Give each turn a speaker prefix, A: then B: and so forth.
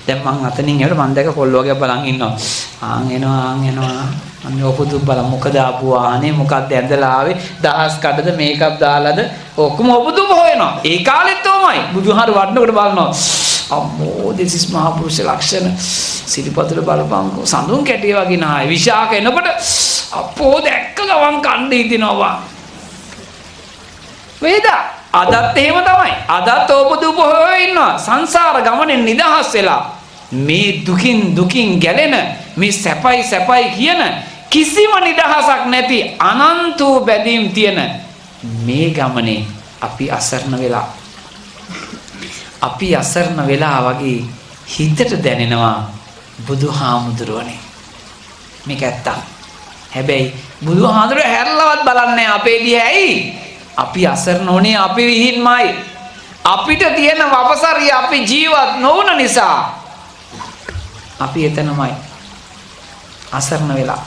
A: දැන් මං අතනින් එවට මං දැක කොල්ල වගේ බලන් ඉන්නවා. ආන් එනවා. අන්න ඔපුදු බලමු මොකද ආපු ආනේ මොකක්ද ඇඳලා ආවේ දහස් කඩද මේකප් දාලාද ඔක්කොම ඔපුදු හොයනවා. ඒ කාලෙත් තමයි බුදුහාර වඩනකොට බලනවා. අම්මෝ this is මහා පුරුෂ ලක්ෂණ. සිරිපතුල බලපංකෝ සඳුන් කැටිය වගේ නායි. විශාක එනකොට අපෝ දැක්ක ගමන් කණ්ඩේ හිටිනවා. වේද අදත් එහෙම තමයි. අදත් ඔපුදු හොයලා ඉන්නවා. සංසාර ගමනේ නිදහස් වෙලා මේ දුකින් ගැලෙන මේ සැපයි කියන කිසිම නිදහසක් නැති අනන්ත බැඳීම් තියෙන මේ ගමනේ අපි අසරණ වෙලා වගේ හිතට දැනෙනවා බුදුහාමුදුරුවනේ. මේක ඇත්තක්. හැබැයි බුදුහාමුදුරුවෝ හැරලවත් බලන්නේ අපේ දිහා ඇයි? අපි අසරණ උනේ අපි විහින්මයි. අපිට තියෙන වපසරිය අපි ජීවත් නොවුන නිසා අපි එතනමයි අසරණ වෙලා